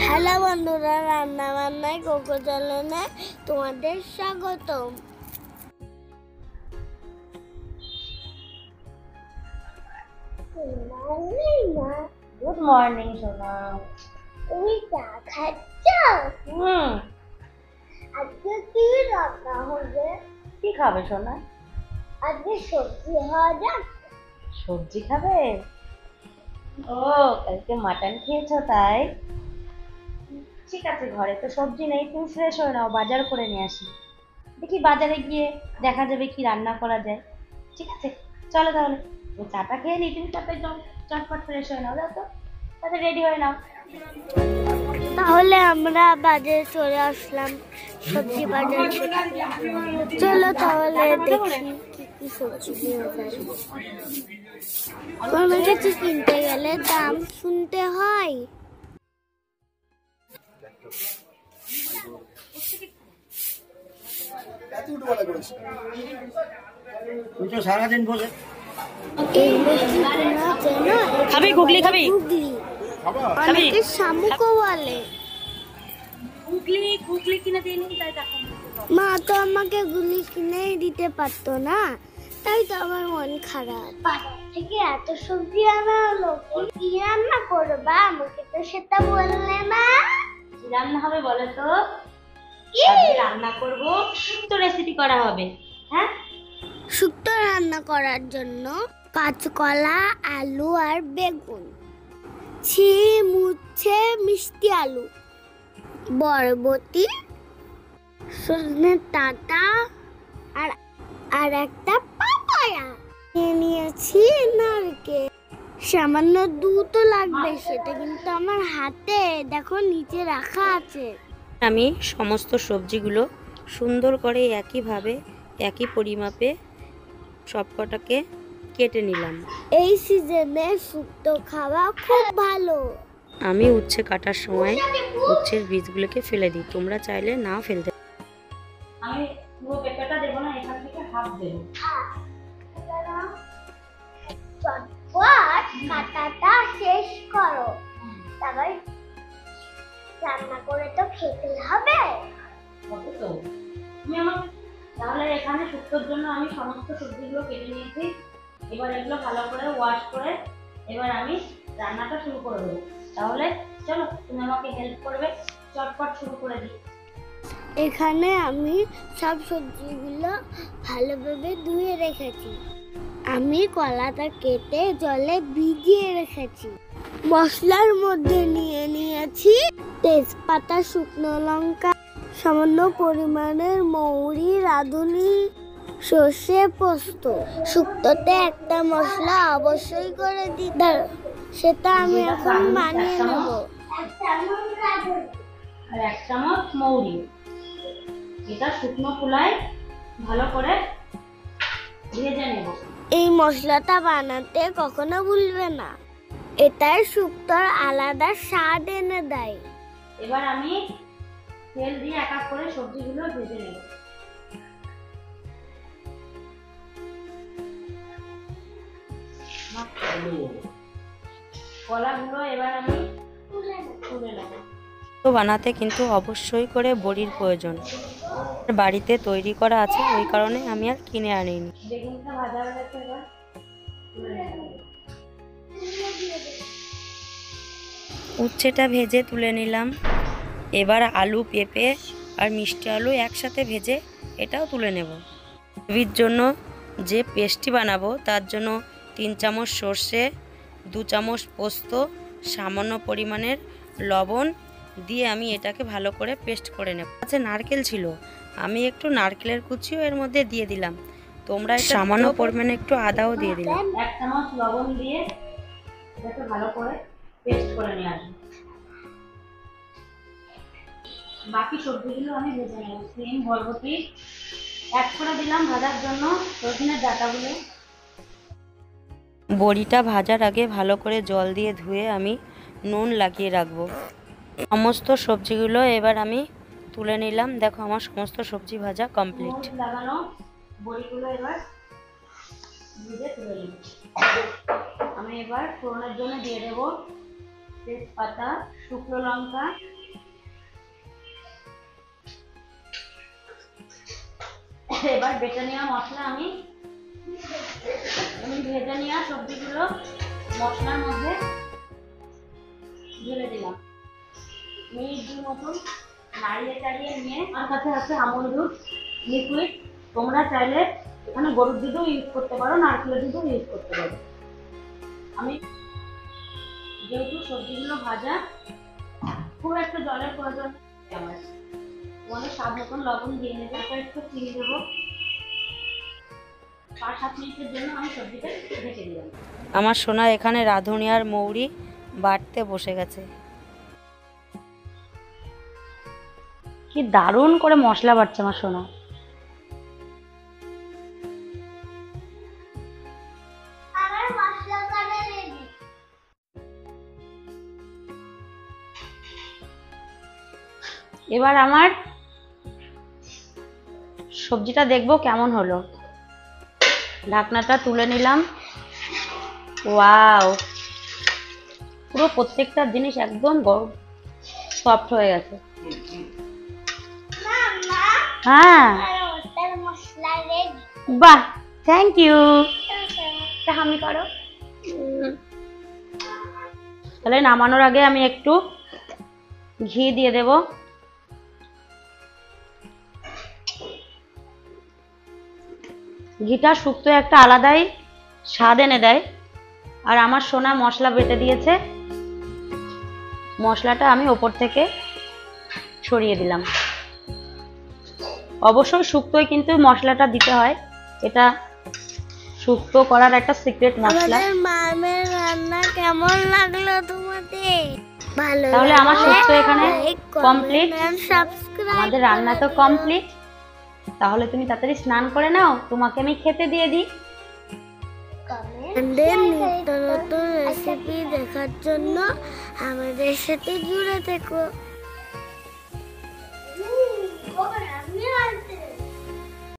Hello বন্ধুরা, রান্না বান্নায় cocoa চ্যানেলে তোমাদের স্বাগতম। গুড মর্নিং সোনা। তুমি চা খাচ্ছ? আজকে কি রান্না হবে? কি খাবে সোনা? আজকে সবজি হওয়া যাক। সবজি খাবে? ও, কালকে মাটন খেয়েছো তাই? ঠিক আছে, ঘরে তো সবজি নেই, তুমি ফ্রেশ হয়ে নাও, বাজার করে নিয়ে আসি। দেখি বাজারে গিয়ে দেখা যাবে কি রান্না করা যায়। ঠিক আছে, চলো তাহলে চাটা খেয়ে নিই, তুমি তারপরে চটপট ফ্রেশ হয়ে নাও, যাও তো তাহলে রেডি হয়ে নাও। তাহলে আমরা বাজারে চলে আসলাম, সবজি বাজার। চলো তাহলে দেখি কি কি সবজি পাওয়া যায়। কোনো কিছু কিনতে গেলে দাম শুনতে হয়। তুই তো সারাদিন বসে খাবি গুগলি? খাবি? অনেকে শামুকও বলে। গুগলি কিনে দিয়ে নি, তাই দেখো। মা তো আমাকে গুলি কিনে দিতে পারতো না, তাই তো আমার মন খারাপ। বাজার থেকে এত সবজি আনা হলো, কি রান্না করবা? আমাকে তো সেটা বললে না। কি রান্না হবে বলো তো? কি রান্না করবো তো, রেসিপি করা হবে। হ্যাঁ, শুক্তো রান্না করার জন্য কাঁচকলা, আলু আর বেগুন, ছিম, উচ্ছে, মিষ্টি আলু, বরবটি, সজনে ডাঁটা আর একটা পাপায়া নিয়েছি। নারকেল, সামান্য দুধও লাগবে, সেটা কিন্তু আমার হাতে দেখো নিচে রাখা আছে। আমি সমস্ত সবজিগুলো সুন্দর করে একইভাবে একই পরিমাপে সবকটাকে কেটে নিলাম। এই সিজনে শুক্তো খাওয়া খুব ভালো। আমি উচ্ছে কাটার সময় উচ্ছের বীজগুলোকে ফেলে দিই, তোমরা চাইলে না ফেলতে। আমি পুরো পেঁপেটা দেবো না, এখান থেকে হাফ দেবো। চটপট কাটাটা শেষ করো, তারপর রান্না করে তো খেতে হবে। তুমি আমার তাহলে এখানে শুক্তোর জন্য আমি সমস্ত সবজিগুলো কেটে নিয়েছি। এবার এগুলো ভালো করে ওয়াশ করে এবার আমি রান্নাটা শুরু করে দেবো। তাহলে চলো, তুমি আমাকে হেল্প করবে, চটপট শুরু করে দিই। এখানে আমি সব সবজিগুলো ভালোভাবে ধুয়ে রেখেছি। আমি কলাটা কেটে জলে ভিজিয়ে রেখেছি। মশলার মধ্যে নিয়ে নিয়েছি তেজপাতা, শুকনো লঙ্কা, সামান্য পরিমাণের মৌরি, রাঁধুনি, সর্ষে, পোস্ত। শুক্তোতে একটা মশলা অবশ্যই করে দিতে, সেটা আমি এখন বানিয়ে নেব। আর 1 চামচ মৌরি, এটা শুকনো কুলায় ভালো করে ভেজে নেব। এই মশলাটা বানাতে কখনো ভুলবে না, এটার শুক্তোর আলাদা স্বাদ এনে দেয়। এবার আমি তেল দিয়ে এক এক করে সবজিগুলো ভেজে নেব। কলাগুলো এবার আমি তুলে নেব। তো বানাতে কিন্তু অবশ্যই করে বড়ির প্রয়োজন, বাড়িতে তৈরি করা আছে, ওই কারণে আমি আর কিনে আনিনি। বেগুনটা ভাজা হয়ে গেছে, এবার উচ্ছেটা ভেজে তুলে নিলাম। এবার আলু, পেঁপে আর মিষ্টি আলু একসাথে ভেজে এটাও তুলে নেব। গ্রেভির জন্য যে পেস্টটি বানাবো তার জন্য 3 চামচ সর্ষে, 2 চামচ পোস্ত, সামান্য পরিমাণের লবণ দিয়ে আমি এটাকে ভালো করে পেস্ট করে নেব। আচ্ছা, নারকেল ছিল, আমি একটু নারকেলের কুচিও এর মধ্যে দিয়ে দিলাম। তোমরা সামান্য পরিমাণে একটু আদাও দিয়ে দিলাম। 1 চামচ লবণ দিয়ে এটাকে ভালো করে পেস্ট করে নিয়ে আসবো। বাকি সবজিগুলো আমি ভেজে নেব। সিম, বরবটি অ্যাড করে দিলাম ভাজার জন্য, সজনের ডাঁটাগুলো। বড়িটা ভাজার আগে ভালো করে জল দিয়ে ধুয়ে আমি নুন লাগিয়ে রাখবো। সমস্ত সবজিগুলো এবার আমি তুলে নিলাম। দেখো, আমার সমস্ত সবজি ভাজা কমপ্লিট। লাগানো বড়িগুলো এবার ভেজে তুলে নিই। আমি এবার ফোড়নের জন্য দিয়ে দেবো তেজপাতা, শুকনো লঙ্কা, এবার বেটে নেওয়া মশলা আমি ভেজে নেওয়া সবজিগুলো মশলার মধ্যে ঢেলে দিলাম। মিনিট 2 মতন নাড়িয়ে চাড়িয়ে নিয়ে আমার কাছে আছে আমুল দুধ লিকুইড। তোমরা চাইলে এখানে গরুর দুধও ইউজ করতে পারো, নারকেলের দুধও ইউজ করতে পারো। আমি যেহেতু সবজিগুলো ভাজা, খুব একটা জলের প্রয়োজন আমার, তোমাদের স্বাদ মতন লবণ দিয়ে নেবে, একটু চিনি দেবো। 5-7 মিনিটের জন্য আমি সবজিটা ঢেকে দিলাম। আমার সোনা এখানে রাঁধুনি আর মৌরি বাটতে বসে গেছে। কি দারুণ করে মশলা বাটছে আমার সোনা। আমার মশলা কাটা রেডি। এবার আমার সবজিটা দেখবো কেমন হলো। ঢাকনাটা তুলে নিলাম। ওয়াও, পুরো প্রত্যেকটা জিনিস একদম সফট হয়ে গেছে। হ্যাঁ, মশলা রেডি। বাহ, থ্যাংক ইউ। আমি করো। তাহলে নামানোর আগে আমি একটু ঘি দিয়ে দেব। ঘিটা শুক্তো একটা আলাদাই স্বাদ এনে দেয়। আর আমার সোনা মশলা বেটে দিয়েছে, মশলাটা আমি ওপর থেকে ছড়িয়ে দিলাম। অবশ্যই শুক্তোয় কিন্তু মশলাটা দিতে হয়, এটা শুক্তো করার একটা সিক্রেট মশলা। আমাদের মামের রান্না কেমন লাগলো তোমাদের? ভালো তাহলে আমার শুক্তো এখানে কমপ্লিট। সাবস্ক্রাইব, আমাদের রান্না তো কমপ্লিট। তাহলে তুমি তাড়াতাড়ি স্নান করে নাও, তোমাকে আমি খেতে দিয়ে দিই। আমাদের নিত্য নতুন রেসিপি দেখার জন্য আমাদের সাথে জুড়ে থেকো।